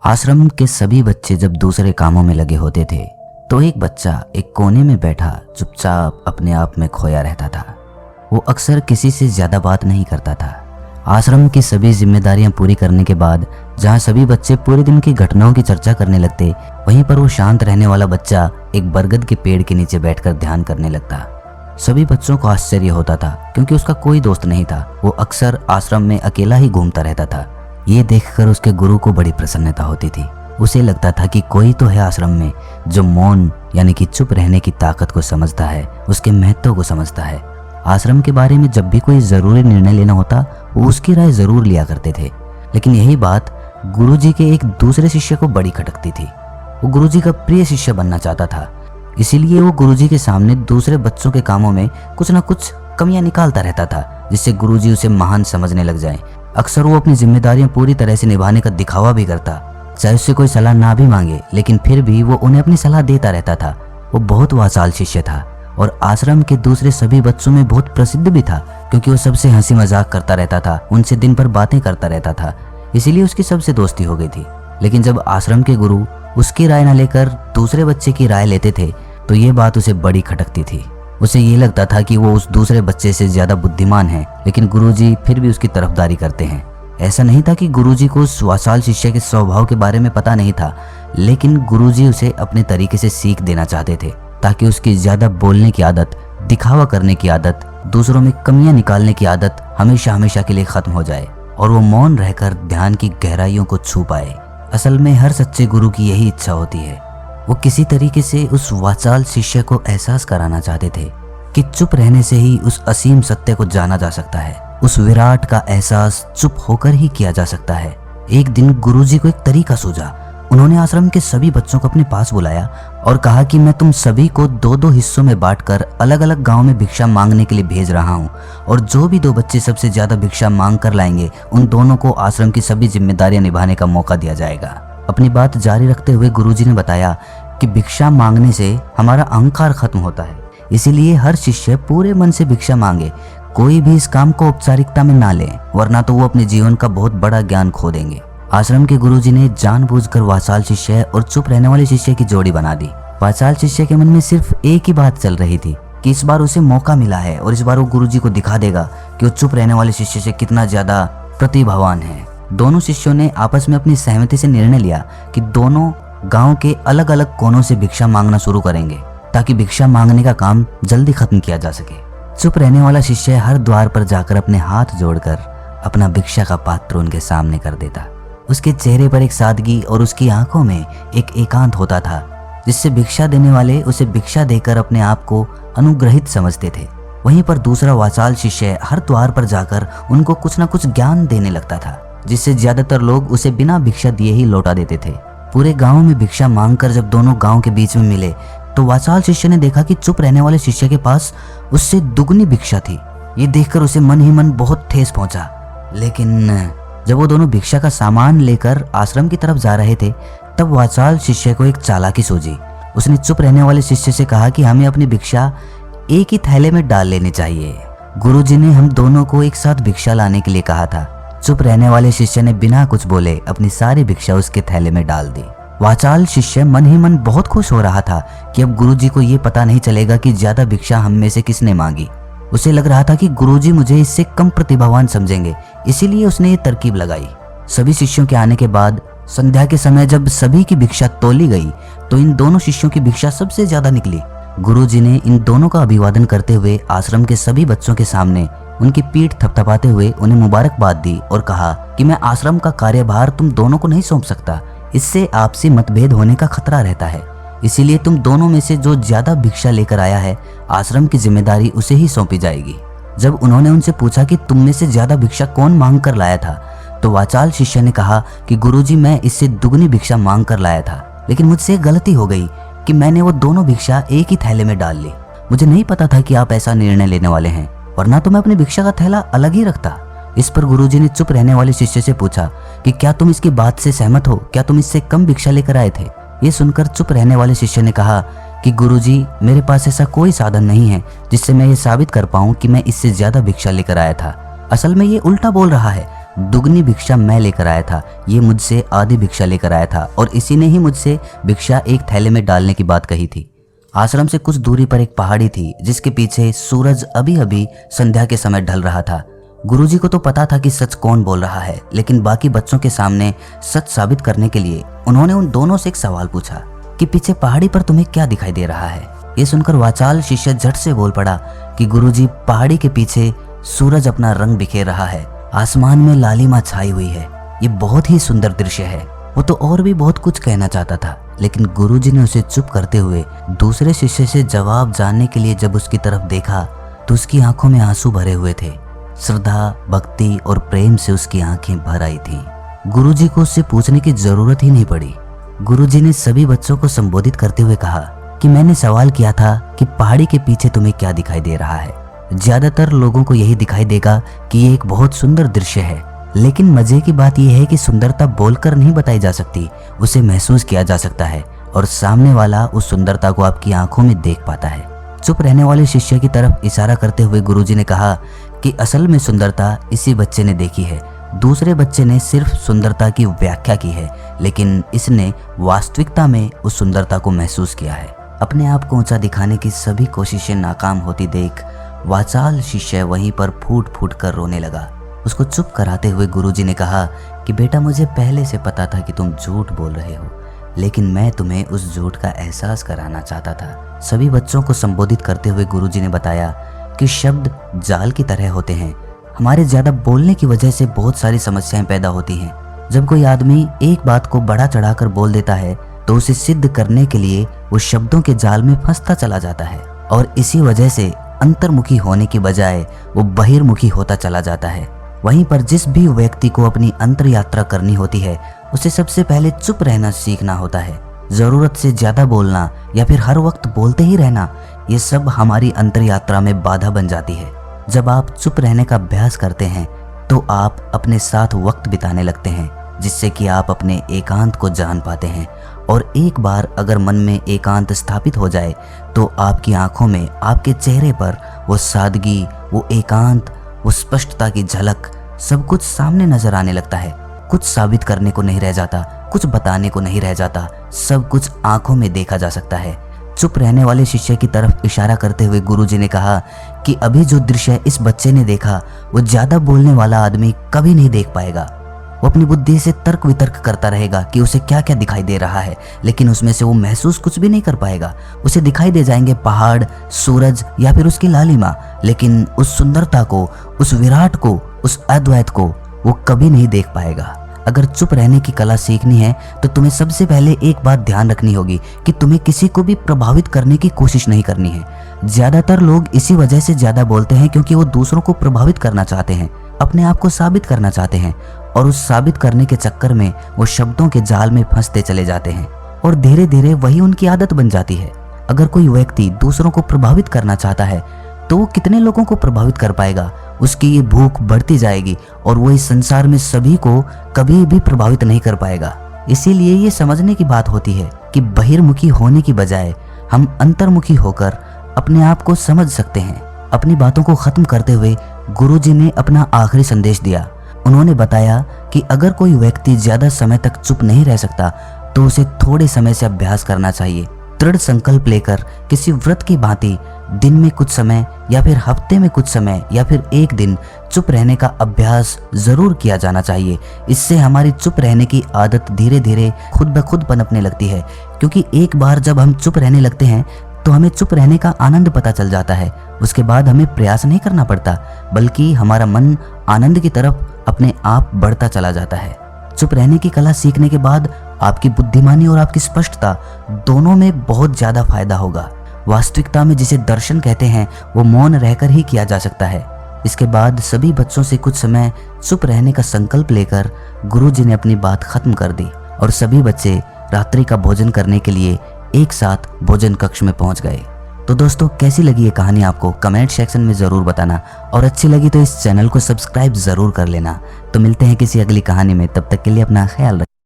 आश्रम के सभी बच्चे जब दूसरे कामों में लगे होते थे तो एक बच्चा एक कोने में बैठा चुपचाप अपने आप में खोया रहता था। वो अक्सर किसी से ज्यादा बात नहीं करता था। आश्रम की सभी जिम्मेदारियां पूरी करने के बाद जहां सभी बच्चे पूरे दिन की घटनाओं की चर्चा करने लगते, वहीं पर वो शांत रहने वाला बच्चा एक बरगद के पेड़ के नीचे बैठकर ध्यान करने लगता। सभी बच्चों को आश्चर्य होता था क्योंकि उसका कोई दोस्त नहीं था। वो अक्सर आश्रम में अकेला ही घूमता रहता था। ये देखकर उसके गुरु को बड़ी प्रसन्नता होती थी। उसे लगता था कि कोई तो है आश्रम में जो मौन यानी कि चुप रहने की ताकत को समझता है, उसके महत्व को समझता है। आश्रम के बारे में जब भी कोई जरूरी निर्णय लेना होता वो उसकी राय जरूर लिया करते थे। लेकिन यही बात गुरुजी के एक दूसरे शिष्य को बड़ी खटकती थी। वो गुरुजी का प्रिय शिष्य बनना चाहता था, इसीलिए वो गुरुजी के सामने दूसरे बच्चों के कामों में कुछ न कुछ कमियां निकालता रहता था, जिससे गुरुजी उसे महान समझने लग जाएं। अक्सर वो अपनी जिम्मेदारियां पूरी तरह से निभाने का दिखावा भी करता, चाहे उससे कोई सलाह ना भी मांगे, लेकिन फिर भी वो उन्हें अपनी सलाह देता रहता था। वो बहुत वाचाल शिष्य था और आश्रम के दूसरे सभी बच्चों में बहुत प्रसिद्ध भी था, क्योंकि वो सबसे हंसी मजाक करता रहता था, उनसे दिन भर बातें करता रहता था। इसीलिए उसकी सबसे दोस्ती हो गई थी। लेकिन जब आश्रम के गुरु उसकी राय न लेकर दूसरे बच्चे की राय लेते थे तो ये बात उसे बड़ी खटकती थी। उसे ये लगता था कि वो उस दूसरे बच्चे से ज्यादा बुद्धिमान है, लेकिन गुरुजी फिर भी उसकी तरफदारी करते हैं। ऐसा नहीं था कि गुरुजी को उस वाचाल शिष्य के स्वभाव के बारे में पता नहीं था, लेकिन गुरुजी उसे अपने तरीके से सीख देना चाहते थे ताकि उसकी ज्यादा बोलने की आदत, दिखावा करने की आदत, दूसरों में कमियां निकालने की आदत हमेशा हमेशा के लिए खत्म हो जाए और वो मौन रहकर ध्यान की गहराइयों को छू पाए। असल में हर सच्चे गुरु की यही इच्छा होती है। वो किसी तरीके से उस वाचाल शिष्य को एहसास कराना चाहते थे कि चुप रहने से ही उस असीम सत्य को जाना जा सकता है। उस विराट का एहसास चुप होकर ही किया जा सकता है। एक दिन गुरुजी को एक तरीका सूझा। उन्होंने आश्रम के सभी बच्चों को अपने पास बुलाया और कहा कि मैं तुम सभी को दो दो हिस्सों में बांटकर अलग अलग गांव में भिक्षा मांगने के लिए भेज रहा हूं, और जो भी दो बच्चे सबसे ज्यादा भिक्षा मांग कर लाएंगे उन दोनों को आश्रम की सभी जिम्मेदारियां निभाने का मौका दिया जाएगा। अपनी बात जारी रखते हुए गुरुजी ने बताया कि भिक्षा मांगने से हमारा अहंकार खत्म होता है, इसीलिए हर शिष्य पूरे मन से भिक्षा मांगे। कोई भी इस काम को औपचारिकता में ना ले, वरना तो वो अपने जीवन का बहुत बड़ा ज्ञान खो देंगे। आश्रम के गुरुजी ने जानबूझकर वाचाल शिष्य और चुप रहने वाले शिष्य की जोड़ी बना दी। वाचाल शिष्य के मन में सिर्फ एक ही बात चल रही थी कि इस बार उसे मौका मिला है और इस बार वो गुरुजी को दिखा देगा कि वो चुप रहने वाले शिष्य से कितना ज्यादा प्रतिभावान है। दोनों शिष्यों ने आपस में अपनी सहमति से निर्णय लिया कि दोनों गांव के अलग अलग कोनों से भिक्षा मांगना शुरू करेंगे ताकि भिक्षा मांगने का काम जल्दी खत्म किया जा सके। चुप रहने वाला शिष्य हर द्वार पर जाकर अपने हाथ जोड़कर अपना भिक्षा का पात्र उनके सामने कर देता। उसके चेहरे पर एक सादगी और उसकी आंखों में एक एकांत होता था, जिससे भिक्षा देने वाले उसे भिक्षा देकर अपने आप को अनुग्रहित समझते थे। वहीं पर दूसरा वाचाल शिष्य हर द्वार पर जाकर उनको कुछ न कुछ ज्ञान देने लगता था, जिससे ज्यादातर लोग उसे बिना भिक्षा दिए ही लौटा देते थे। पूरे गांव में भिक्षा मांगकर जब दोनों गांव के बीच में मिले तो वाचाल शिष्य ने देखा कि चुप रहने वाले शिष्य के पास उससे दुगनी भिक्षा थी। ये देखकर उसे मन ही मन बहुत ठेस पहुंचा। लेकिन जब वो दोनों भिक्षा का सामान लेकर आश्रम की तरफ जा रहे थे तब वाचाल शिष्य को एक चालाकी सूझी। उसने चुप रहने वाले शिष्य से कहा कि हमें अपनी भिक्षा एक ही थैले में डाल लेनी चाहिए। गुरुजी ने हम दोनों को एक साथ भिक्षा लाने के लिए कहा था। चुप रहने वाले शिष्य ने बिना कुछ बोले अपनी सारी भिक्षा उसके थैले में डाल दी। वाचाल शिष्य मन ही मन बहुत खुश हो रहा था कि अब गुरुजी को ये पता नहीं चलेगा कि ज्यादा भिक्षा हम में से किसने मांगी। उसे लग रहा था कि गुरुजी मुझे इससे कम प्रतिभावान समझेंगे, इसीलिए उसने ये तरकीब लगाई। सभी शिष्यों के आने के बाद संध्या के समय जब सभी की भिक्षा तोली गई तो इन दोनों शिष्यों की भिक्षा सबसे ज्यादा निकली। गुरुजी ने इन दोनों का अभिवादन करते हुए आश्रम के सभी बच्चों के सामने उनकी पीठ थपथपाते हुए उन्हें मुबारकबाद दी और कहा कि मैं आश्रम का कार्यभार तुम दोनों को नहीं सौंप सकता, इससे आपसी मतभेद होने का खतरा रहता है। इसीलिए तुम दोनों में से जो ज्यादा भिक्षा लेकर आया है आश्रम की जिम्मेदारी उसे ही सौंपी जाएगी। जब उन्होंने उनसे पूछा कि तुम में से ज्यादा भिक्षा कौन मांग कर लाया था तो वाचाल शिष्य ने कहा कि गुरुजी मैं इससे दुगनी भिक्षा मांग कर लाया था, लेकिन मुझसे एक गलती हो गई कि मैंने वो दोनों भिक्षा एक ही थैले में डाल ली। मुझे नहीं पता था कि आप ऐसा निर्णय लेने वाले हैं, वरना तो मैं अपनी भिक्षा का थैला अलग ही रखता। इस पर गुरुजी ने चुप रहने वाले शिष्य से पूछा कि क्या तुम इसकी बात से सहमत हो? क्या तुम इससे कम भिक्षा लेकर आए थे? ये सुनकर चुप रहने वाले शिष्य ने कहा कि गुरुजी मेरे पास ऐसा कोई साधन नहीं है जिससे मैं ये साबित कर पाऊं कि मैं इससे ज्यादा भिक्षा लेकर आया था। असल में ये उल्टा बोल रहा है। दुगनी भिक्षा मैं लेकर आया था, ये मुझसे आधी भिक्षा लेकर आया था और इसी ने ही मुझसे भिक्षा एक थैले में डालने की बात कही थी। आश्रम से कुछ दूरी पर एक पहाड़ी थी जिसके पीछे सूरज अभी अभी संध्या के समय ढल रहा था। गुरुजी को तो पता था कि सच कौन बोल रहा है, लेकिन बाकी बच्चों के सामने सच साबित करने के लिए उन्होंने उन दोनों से एक सवाल पूछा कि पीछे पहाड़ी पर तुम्हें क्या दिखाई दे रहा है। ये सुनकर वाचाल शिष्य झट से बोल पड़ा कि गुरुजी, पहाड़ी के पीछे सूरज अपना रंग बिखेर रहा है, आसमान में लालिमा छाई हुई है, ये बहुत ही सुंदर दृश्य है। वो तो और भी बहुत कुछ कहना चाहता था, लेकिन गुरुजी ने उसे चुप करते हुए दूसरे शिष्य से जवाब जानने के लिए जब उसकी तरफ देखा तो उसकी आंखों में आंसू भरे हुए थे। श्रद्धा, भक्ति और प्रेम से उसकी आंखें भर आई थी। गुरुजी को उससे पूछने की जरूरत ही नहीं पड़ी। गुरुजी ने सभी बच्चों को संबोधित करते हुए कहा कि मैंने सवाल किया था कि पहाड़ी के पीछे तुम्हें क्या दिखाई दे रहा है। ज्यादातर लोगों को यही दिखाई देगा कि ये एक बहुत सुंदर दृश्य है, लेकिन मजे की बात यह है कि सुंदरता बोलकर नहीं बताई जा सकती, उसे महसूस किया जा सकता है और सामने वाला उस सुंदरता को आपकी आंखों में देख पाता है। चुप रहने वाले शिष्य की तरफ इशारा करते हुए गुरुजी ने कहा कि असल में सुंदरता इसी बच्चे ने देखी है, दूसरे बच्चे ने सिर्फ सुंदरता की व्याख्या की है, लेकिन इसने वास्तविकता में उस सुंदरता को महसूस किया है। अपने आप को ऊंचा दिखाने की सभी कोशिशें नाकाम होती देख वाचाल शिष्य वहीं पर फूट फूट कर रोने लगा। उसको चुप कराते हुए गुरुजी ने कहा कि बेटा, मुझे पहले से पता था कि तुम झूठ बोल रहे हो, लेकिन मैं तुम्हें उस झूठ का एहसास कराना चाहता था। सभी बच्चों को संबोधित करते हुए गुरुजी ने बताया कि शब्द जाल की तरह होते हैं। हमारे ज्यादा बोलने की वजह से बहुत सारी समस्याएं पैदा होती हैं। जब कोई आदमी एक बात को बढ़ा चढ़ाकर बोल देता है तो उसे सिद्ध करने के लिए वो शब्दों के जाल में फंसता चला जाता है और इसी वजह से अंतर्मुखी होने की बजाय वो बहिर्मुखी होता चला जाता है। वहीं पर जिस भी व्यक्ति को अपनी अंतर यात्रा करनी होती है उसे सबसे पहले चुप रहना सीखना होता है। जरूरत से ज्यादा बोलना या फिर हर वक्त बोलते ही रहना, ये सब हमारी अंतर यात्रा में बाधा बन जाती है। जब आप चुप रहने का अभ्यास करते हैं तो आप अपने साथ वक्त बिताने लगते हैं, जिससे कि आप अपने एकांत को जान पाते हैं। और एक बार अगर मन में एकांत स्थापित हो जाए तो आपकी आंखों में, आपके चेहरे पर वो सादगी, वो एकांत, वो स्पष्टता की झलक, सब कुछ सामने नजर आने लगता है। कुछ साबित करने को नहीं रह जाता, कुछ बताने को नहीं रह जाता, सब कुछ आंखों में देखा जा सकता है। चुप रहने वाले शिष्य की तरफ इशारा करते हुए गुरुजी ने कहा कि अभी जो दृश्य इस बच्चे ने देखा वो ज्यादा बोलने वाला आदमी कभी नहीं देख पाएगा। वो अपनी बुद्धि से तर्क वितर्क करता रहेगा कि उसे क्या क्या दिखाई दे रहा है, लेकिन उसमें से वो महसूस कुछ भी नहीं कर पाएगा। उसे दिखाई दे जाएंगे पहाड़, सूरज या फिर उसकी लालिमा, लेकिन उस सुंदरता को, उस विराट को, उस अद्वैत को वो कभी नहीं देख पाएगा। अगर चुप रहने की कला सीखनी है तो तुम्हें सबसे पहले एक बात ध्यान रखनी होगी कि तुम्हें किसी को भी प्रभावित करने की कोशिश नहीं करनी है। ज्यादातर लोग इसी वजह से ज्यादा बोलते हैं क्योंकि वो दूसरों को प्रभावित करना चाहते हैं, अपने आप को साबित करना चाहते हैं, और उस साबित करने के चक्कर में वो शब्दों के जाल में फंसते चले जाते हैं और धीरे धीरे वही उनकी आदत बन जाती है। अगर कोई व्यक्ति दूसरों को प्रभावित करना चाहता है तो वो कितने लोगों को प्रभावित कर पाएगा? उसकी ये भूख बढ़ती जाएगी और वो इस संसार में सभी को कभी भी प्रभावित नहीं कर पाएगा। इसीलिए ये समझने की बात होती है कि बहिर्मुखी होने की बजाय हम अंतर्मुखी होकर अपने आप को समझ सकते हैं। अपनी बातों को खत्म करते हुए गुरुजी ने अपना आखिरी संदेश दिया। उन्होंने बताया कि अगर कोई व्यक्ति ज्यादा समय तक चुप नहीं रह सकता तो उसे थोड़े समय से अभ्यास करना चाहिए। दृढ़ संकल्प लेकर किसी व्रत की भांति दिन में कुछ समय या फिर हफ्ते में कुछ समय या फिर एक दिन चुप रहने का अभ्यास जरूर किया जाना चाहिए। इससे हमारी चुप रहने की आदत धीरे धीरे खुद ब खुद पनपने लगती है, क्योंकि एक बार जब हम चुप रहने लगते हैं तो हमें चुप रहने का आनंद पता चल जाता है। उसके बाद हमें प्रयास नहीं करना पड़ता, बल्कि हमारा मन आनंद की तरफ अपने आप बढ़ता चला जाता है। चुप रहने की कला सीखने के बाद आपकी बुद्धिमानी और आपकी स्पष्टता दोनों में बहुत ज्यादा फायदा होगा। वास्तविकता में जिसे दर्शन कहते हैं वो मौन रहकर ही किया जा सकता है। इसके बाद सभी बच्चों से कुछ समय चुप रहने का संकल्प लेकर गुरुजी ने अपनी बात खत्म कर दी और सभी बच्चे रात्रि का भोजन करने के लिए एक साथ भोजन कक्ष में पहुंच गए। तो दोस्तों, कैसी लगी ये कहानी आपको कमेंट सेक्शन में ज़रूर बताना, और अच्छी लगी तो इस चैनल को सब्सक्राइब ज़रूर कर लेना। तो मिलते हैं किसी अगली कहानी में, तब तक के लिए अपना ख्याल रखें।